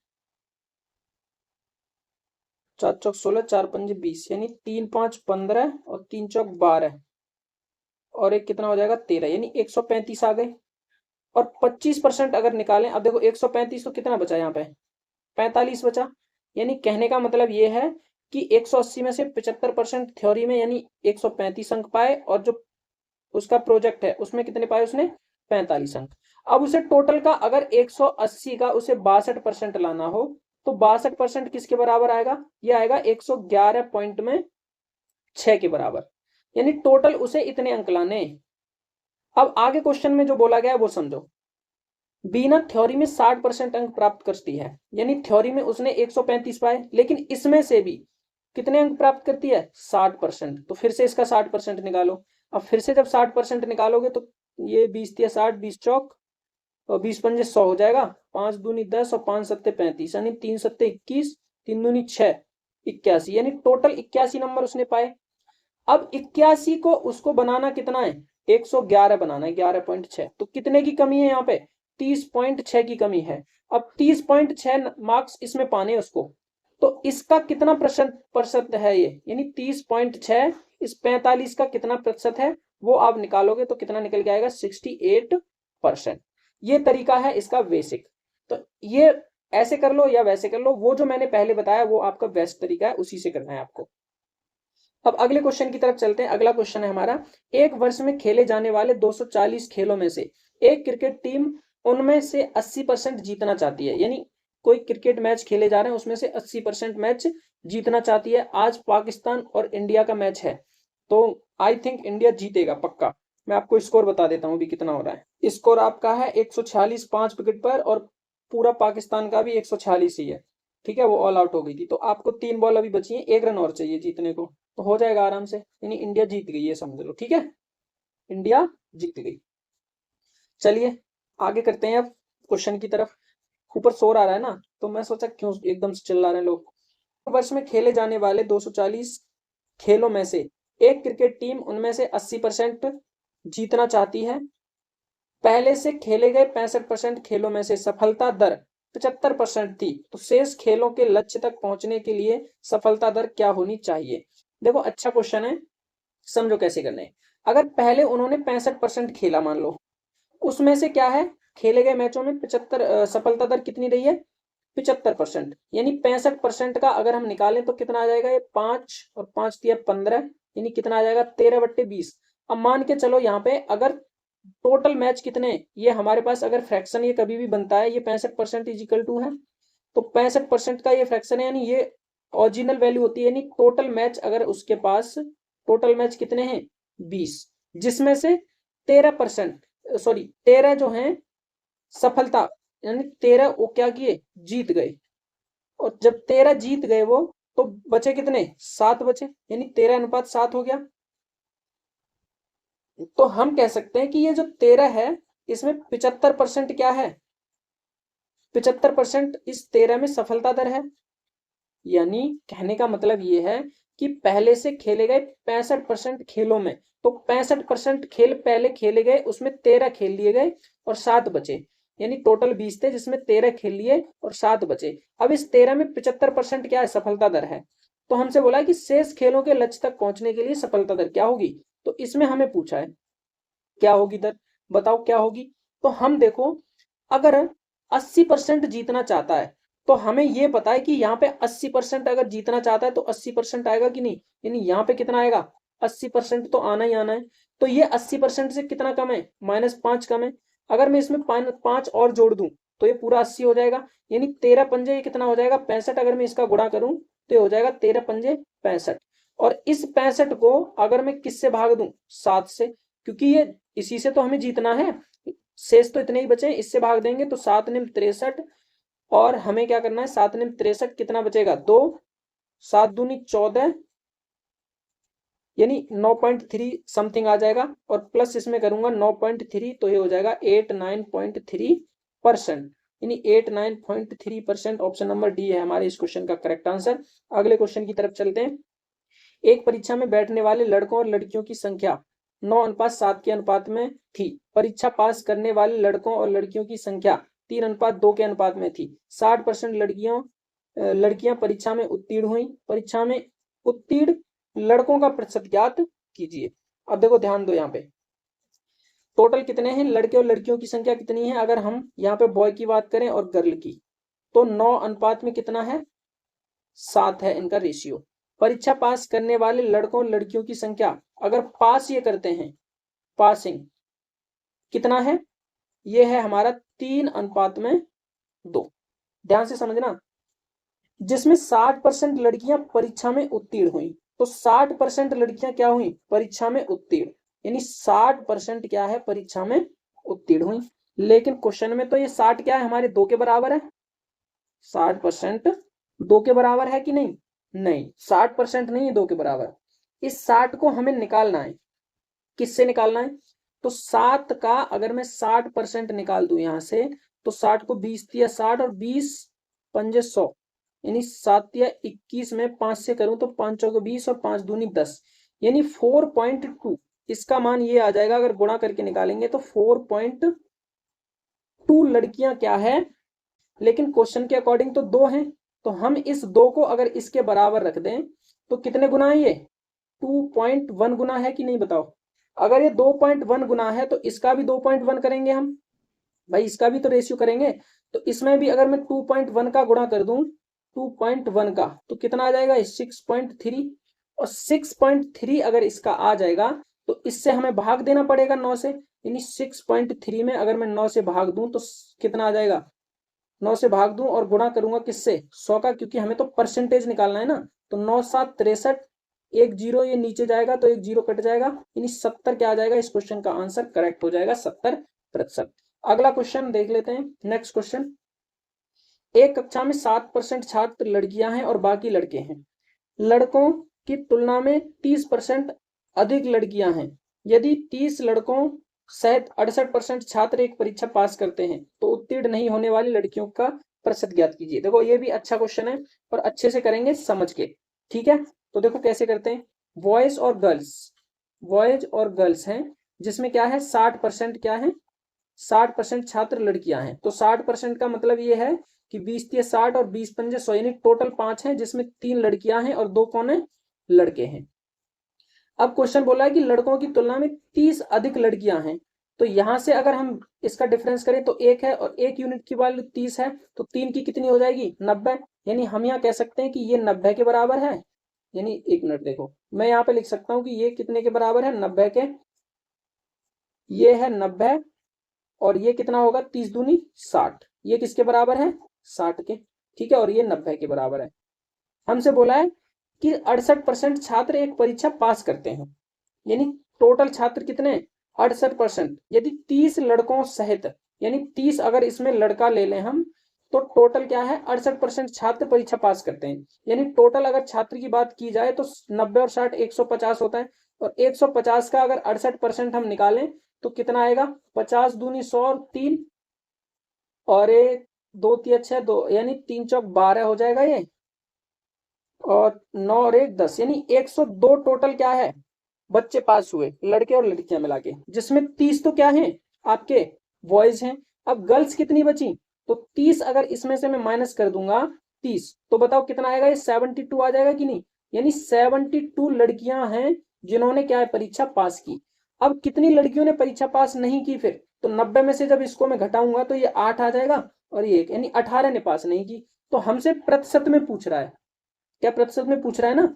4 चौक 16, 4 पंजे 20, यानी 3 5 15 और 3 चौक 12 और एक कितना हो जाएगा 13, यानी 135 आ गए। और 25% अगर निकालें, अब देखो 135 तो कितना बचा यहाँ पे, 45 बचा। यानी कहने का मतलब ये है कि 180 में से 75% थ्योरी में यानी 135 अंक पाए, और जो उसका प्रोजेक्ट है उसमें कितने पाए उसने, 45 अंक। अब उसे टोटल का अगर 180 का उसे 62% लाना हो तो 62% किसके बराबर आएगा, ये आएगा 111 पॉइंट में 6 के बराबर, यानी टोटल उसे इतने अंक लाने। अब आगे क्वेश्चन में जो बोला गया है वो समझो, बीना थ्योरी में 60% अंक प्राप्त करती है, यानी थ्योरी में उसने 135 पाए, लेकिन इसमें से भी कितने अंक प्राप्त करती है, 60%। तो फिर से इसका 60% निकालो। अब फिर से जब 60% निकालोगे तो ये 20 दिया 60, 20 चौक और 20 पंजे 100 हो जाएगा, 5 दूनी 10 और 5 सत्ते 35, यानी 3 सत्ते 21, 3 दूनी 6, 81, यानी टोटल 81 नंबर उसने पाए। अब 81 को उसको बनाना कितना है, 111 बनाना है, 11.6। तो कितने की कमी है यहाँ पे, 30.6 की कमी है। अब 30.6 मार्क्स इसमें पाने उसको, तो इसका कितना प्रतिशत है ये, यानी 30.6 इस 45 का कितना प्रतिशत है वो आप निकालोगे तो कितना निकल के आएगा, 68%। ये तरीका है इसका बेसिक। तो ये ऐसे कर लो या वैसे कर लो, वो जो मैंने पहले बताया वो आपका बेस्ट तरीका है, उसी से करना है आपको। अब अगले क्वेश्चन की तरफ चलते हैं। अगला क्वेश्चन है हमारा, एक वर्ष में खेले जाने वाले 240 खेलों में से एक क्रिकेट टीम उनमें से 80% जीतना चाहती है, यानी कोई क्रिकेट मैच खेले जा रहे हैं उसमें से 80% मैच जीतना चाहती है। आज पाकिस्तान और इंडिया का मैच है तो आई थिंक इंडिया जीतेगा पक्का। मैं आपको स्कोर बता देता हूँ अभी कितना हो रहा है। स्कोर आपका है 146 5 विकेट पर, और पूरा पाकिस्तान का भी 146 ही है, ठीक है, वो ऑल आउट हो गई थी। तो आपको 3 बॉल अभी बची है, 1 रन और चाहिए जीतने को, तो हो जाएगा आराम से, यानी इंडिया जीत गई ये समझ लो, ठीक है, इंडिया जीत गई। चलिए आगे करते हैं अब क्वेश्चन की तरफ। ऊपर शोर आ रहा है ना तो मैं सोचा क्यों एकदम से चिल्ला रहे हैं लोग। वर्ष में खेले जाने वाले 240 खेलों में से एक क्रिकेट टीम उनमें से 80% जीतना चाहती है। पहले से खेले गए 65% खेलों में से सफलता दर 75% थी, तो शेष खेलों के लक्ष्य तक पहुंचने के लिए सफलता दर क्या होनी चाहिए। देखो अच्छा क्वेश्चन है, समझो कैसे करना है। अगर पहले उन्होंने 65% खेला मान लो, उसमें से क्या है, खेले गए मैचों में 75 सफलता दर कितनी रही है, 75%, यानी 65% का अगर हम निकालें तो कितना आ जाएगा, ये 5 और 5 दिया 15, यानी कितना आ जाएगा 13/20। अब मान के चलो यहाँ पे अगर टोटल मैच कितने, ये हमारे पास अगर फ्रैक्शन ये कभी भी बनता है, ये 65% इज इक्वल टू है, तो 65% का ये फ्रैक्शन है, यानी ये ओरिजिनल वैल्यू होती है, यानी टोटल मैच अगर उसके पास टोटल मैच कितने हैं 20, जिसमें से 13%, सॉरी 13 जो है सफलता, यानी 13 वो क्या किए जीत गए, और जब 13 जीत गए वो, तो बचे कितने 7 बचे, यानी 13:7 हो गया। तो हम कह सकते हैं कि ये जो 13 है इसमें 75% क्या है, 75% इस 13 में सफलता दर है। यानी कहने का मतलब ये है कि पहले से खेले गए 65% खेलों में, तो 65% खेल पहले खेले गए उसमें 13 खेल लिए गए और 7 बचे, यानी टोटल 20 थे जिसमें 13 खेल लिए और 7 बचे। अब इस 13 में 75% क्या है, सफलता दर है। तो हमसे बोला है कि शेष खेलों के लक्ष्य तक पहुंचने के लिए सफलता दर क्या होगी, तो इसमें हमें पूछा है क्या होगी दर, बताओ क्या होगी। तो हम देखो, अगर 80% जीतना चाहता है, तो हमें ये पता है कि यहाँ पे 80% अगर जीतना चाहता है तो 80% आएगा कि नहीं, यानी यहाँ पे कितना आएगा 80% तो आना ही आना है। तो ये 80% से कितना कम है, -5 कम है। अगर मैं इसमें 5 और जोड़ दूं तो ये पूरा 80 हो जाएगा, यानी 13 पंजे ये कितना हो जाएगा 65। अगर मैं इसका गुणा करूं तो ये हो जाएगा 13 पंजे 65। और इस 65 को अगर मैं किससे भाग दूं 7 से, क्योंकि ये इसी से तो हमें जीतना है, शेष तो इतने ही बचे, इससे भाग देंगे तो 7×9 = 63। और हमें क्या करना है 7×9 = 63 कितना बचेगा 2, 7 दूनी 14, यानी 9.3 समथिंग आ जाएगा, और प्लस इसमें करूंगा 9.3 तो ये हो जाएगा 89.3%, यानी 89.3%। ऑप्शन नंबर डी है हमारे इस क्वेश्चन का करेक्ट आंसर। अगले क्वेश्चन की तरफ चलते हैं। एक परीक्षा में बैठने वाले लड़कों और लड़कियों की संख्या 9:7 के अनुपात में थी। परीक्षा पास करने वाले लड़कों और लड़कियों की संख्या 3:2 के अनुपात में थी। 60% लड़कियां परीक्षा में उत्तीर्ण हुई। परीक्षा में उत्तीर्ण लड़कों का प्रतिशत ज्ञात कीजिए। अब देखो ध्यान दो, यहाँ पे टोटल कितने हैं लड़के और लड़कियों की संख्या कितनी है। अगर हम यहाँ पे बॉय की बात करें और गर्ल की, तो 9 अनुपात में कितना है 7 है इनका रेशियो। परीक्षा पास करने वाले लड़कों और लड़कियों की संख्या, अगर पास ये करते हैं, पासिंग कितना है, ये है हमारा 3:2। ध्यान से समझना, जिसमें 60% लड़कियां परीक्षा में उत्तीर्ण हुई, तो 60% लड़कियां क्या हुई परीक्षा में उत्तीर्ण, यानी 60% क्या है परीक्षा में उत्तीर्ण हुई। लेकिन क्वेश्चन में तो ये 60 क्या है हमारे 2 के बराबर है, 60% 2 के बराबर है कि नहीं, नहीं 60% नहीं है 2 के बराबर। इस 60 को हमें निकालना है, किससे निकालना है, तो 7 का अगर मैं 60% निकाल दूं यहां से, तो 60 को 20 दिया 60 और 20 पंजे 100, यानी 7 या 21 में 5 से करूं तो 5 चौके 20 और 5 दूनी 10, यानी 4.2 इसका मान ये आ जाएगा। अगर गुणा करके निकालेंगे तो 4.2 लड़कियां क्या है, लेकिन क्वेश्चन के अकॉर्डिंग तो 2 हैं, तो हम इस 2 को अगर इसके बराबर रख दें तो कितने गुना है ये 2.1 गुना है कि नहीं बताओ। अगर ये 2.1 गुना है तो इसका भी 2.1 करेंगे हम, भाई इसका भी तो रेशियो करेंगे। तो इसमें भी अगर मैं 2.1 का गुणा कर दूं 2.1 का, तो कितना आ जाएगा 6.3, और 6.3 अगर इसका आ जाएगा तो इससे हमें भाग देना पड़ेगा 9 से, यानी 6.3 में अगर मैं 9 से भाग दूं तो कितना आ जाएगा, 9 से भाग दूं और गुणा करूंगा किससे 100 का, क्योंकि हमें तो परसेंटेज निकालना है ना। तो 9×7 = 63, एक जीरो ये नीचे जाएगा तो एक जीरो कट जाएगा, यानी 70 क्या आ जाएगा, इस क्वेश्चन का आंसर करेक्ट हो जाएगा 70%। अगला क्वेश्चन देख लेते हैं। नेक्स्ट क्वेश्चन, एक कक्षा में 7% छात्र लड़कियां हैं और बाकी लड़के हैं। लड़कों की तुलना में 30% अधिक लड़कियां हैं। यदि 30 लड़कों सहित 68% छात्र एक परीक्षा पास करते हैं तो उत्तीर्ण नहीं होने वाली लड़कियों का प्रतिशत ज्ञात कीजिए। देखो ये भी अच्छा क्वेश्चन है और अच्छे से करेंगे समझ के, ठीक है। तो देखो कैसे करते हैं, बॉयज और गर्ल्स हैं, जिसमें क्या है 60% क्या है 60% छात्र लड़कियां हैं। तो 60% का मतलब ये है कि 20×60 और 20×5 यानी टोटल 5 हैं, जिसमें 3 लड़कियां हैं और 2 कौन है लड़के हैं। अब क्वेश्चन बोला है कि लड़कों की तुलना में 30 अधिक लड़कियां हैं। तो यहां से अगर हम इसका डिफरेंस करें तो 1 है और 1 यूनिट की वैल्यू 30 है, तो 3 की कितनी हो जाएगी 90, यानी हम यहाँ कह सकते हैं कि ये 90 के बराबर है यानी 1 मिनट देखो, मैं यहाँ पे लिख सकता हूँ कि ये कितने के बराबर है, 90 के। ये है 90 और ये कितना होगा, 30 दूनी 60। ये किसके बराबर है, 60 के। ठीक है, और ये 90 के बराबर है। हमसे बोला है कि 68% छात्र एक परीक्षा पास करते हैं, यानी टोटल छात्र कितने, 68%। यदि 30 लड़कों सहित, यानी 30 अगर इसमें लड़का ले लें हम, तो टोटल क्या है, 68% छात्र परीक्षा पास करते हैं। यानी टोटल अगर छात्र की बात की जाए तो 90 और 60 150 होता है, और 150 का अगर 68% हम निकालें तो कितना आएगा, 50 दूनी 100 और 3 और 1 2 3 6 2, यानी 3 चौक 12 हो जाएगा ये, और 9 और 1 10, यानी 102 टोटल क्या है, बच्चे पास हुए, लड़के और लड़कियां मिला के, जिसमें 30 तो क्या है, आपके बॉयज हैं। अब गर्ल्स कितनी बची, तो 30 अगर इसमें से मैं माइनस कर दूंगा 30, तो बताओ कितना आएगा, ये 72 आ जाएगा कि नहीं। यानी 72 लड़कियां हैं जिन्होंने क्या है, परीक्षा पास की। अब कितनी लड़कियों ने परीक्षा पास नहीं की, फिर तो 90 में से जब इसको मैं घटाऊंगा तो ये 8 आ जाएगा और ये 1, यानी 18 ने पास नहीं की। तो हमसे प्रतिशत में पूछ रहा है, क्या प्रतिशत में पूछ रहा है ना,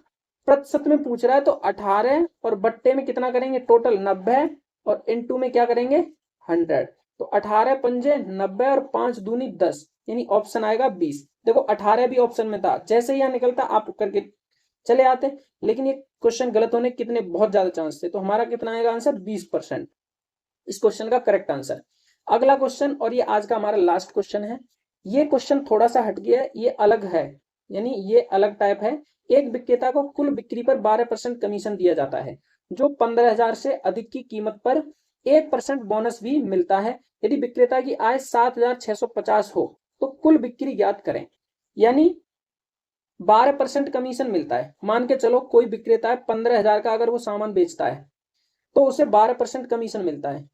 प्रतिशत में पूछ रहा है, तो 18 और बट्टे में कितना करेंगे, टोटल 90 और इनटू में क्या करेंगे, 100। तो 18 पंजे 90 और 5 दूनी 10, यानी ऑप्शन आएगा 20। देखो 18 भी ऑप्शन में था, जैसे ही यहाँ निकलता आप करके चले आते, लेकिन ये क्वेश्चन गलत होने कितने बहुत ज्यादा चांस थे, तो हमारा कितना आएगा आंसर, 20% इस क्वेश्चन का करेक्ट आंसर। अगला क्वेश्चन, और ये आज का हमारा लास्ट क्वेश्चन है। ये क्वेश्चन थोड़ा सा हट गया है, ये अलग है, यानी ये अलग टाइप है। एक विक्रेता को कुल बिक्री पर 12% कमीशन दिया जाता है, जो 15,000 से अधिक की कीमत पर 1% बोनस भी मिलता है। यदि विक्रेता की आय 7,650 हो तो कुल बिक्री ज्ञात करें। यानी 12% कमीशन मिलता है। मान के चलो कोई विक्रेता है, 15,000 का अगर वो सामान बेचता है तो उसे 12% कमीशन मिलता है,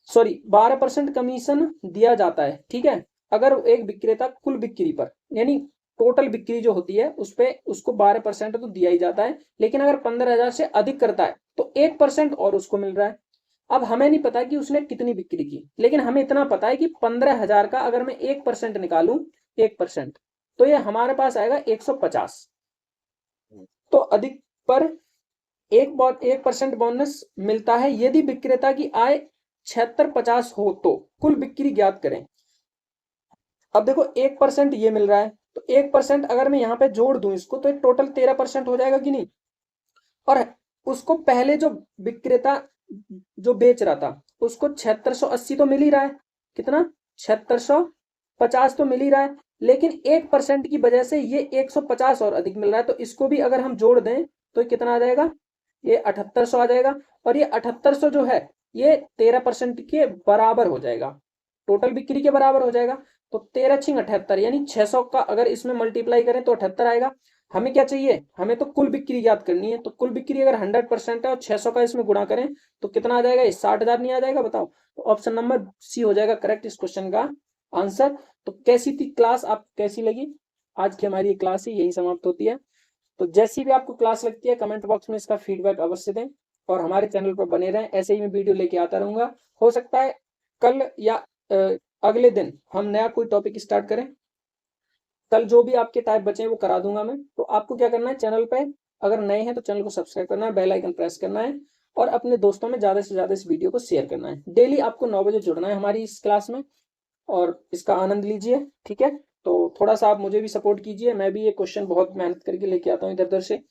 सॉरी 12% कमीशन दिया जाता है। ठीक है, अगर एक विक्रेता कुल बिक्री पर, यानी टोटल बिक्री जो होती है उस पे उसको 12% तो दिया ही जाता है, लेकिन अगर 15,000 से अधिक करता है तो 1% और उसको मिल रहा है। अब हमें नहीं पता कि उसने कितनी बिक्री की, लेकिन हमें इतना पता है कि 15,000 का अगर मैं 1% निकालूं, 1%, तो ये हमारे पास आएगा 150। तो अधिक पर 1% बोनस मिलता है यदि विक्रेता की आय 7650 हो तो कुल बिक्री ज्ञात करें। अब देखो 1% ये मिल रहा है, तो 1% अगर मैं यहाँ पे जोड़ दूं इसको तो टोटल 13% हो जाएगा कि नहीं। और उसको पहले जो विक्रेता जो बेच रहा था उसको 7680 तो मिल ही रहा है, कितना 7650 तो मिल ही रहा है, लेकिन 1% की वजह से ये 150 और अधिक मिल रहा है, तो इसको भी अगर हम जोड़ दें तो कितना आ जाएगा, ये 7800 आ जाएगा। और ये 7800 जो है ये 13% के बराबर हो जाएगा, टोटल बिक्री के बराबर हो जाएगा। तो 13 छिंग 78, यानी 600 का अगर इसमें मल्टीप्लाई करें तो 78 आएगा। हमें क्या चाहिए, हमें तो कुल बिक्री याद करनी है, तो कुल बिक्री अगर 100% है और 600 का इसमें गुणा करें तो कितना आ जाएगा, ये 60,000 नहीं आ जाएगा, बताओ। तो ऑप्शन नंबर सी हो जाएगा करेक्ट इस क्वेश्चन का आंसर। तो कैसी थी क्लास, आप कैसी लगी, आज की हमारी क्लास ही यही समाप्त होती है। तो जैसी भी आपको क्लास लगती है कमेंट बॉक्स में इसका फीडबैक अवश्य दें, और हमारे चैनल पर बने रहें, ऐसे ही मैं वीडियो लेके आता रहूंगा। हो सकता है कल या अगले दिन हम नया कोई टॉपिक स्टार्ट करें, कल जो भी आपके टाइप बचे हैं वो करा दूंगा मैं। तो आपको क्या करना है, चैनल पे अगर नए हैं तो चैनल को सब्सक्राइब करना है, बेल आइकन प्रेस करना है, और अपने दोस्तों में ज़्यादा से ज़्यादा इस वीडियो को शेयर करना है। डेली आपको 9 बजे जुड़ना है हमारी इस क्लास में, और इसका आनंद लीजिए। ठीक है, तो थोड़ा सा आप मुझे भी सपोर्ट कीजिए, मैं भी ये क्वेश्चन बहुत मेहनत करके लेके आता हूँ इधर उधर से,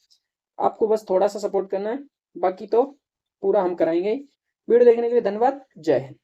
आपको बस थोड़ा सा सपोर्ट करना है, बाकी तो पूरा हम कराएंगे। वीडियो देखने के लिए धन्यवाद, जय हिंद।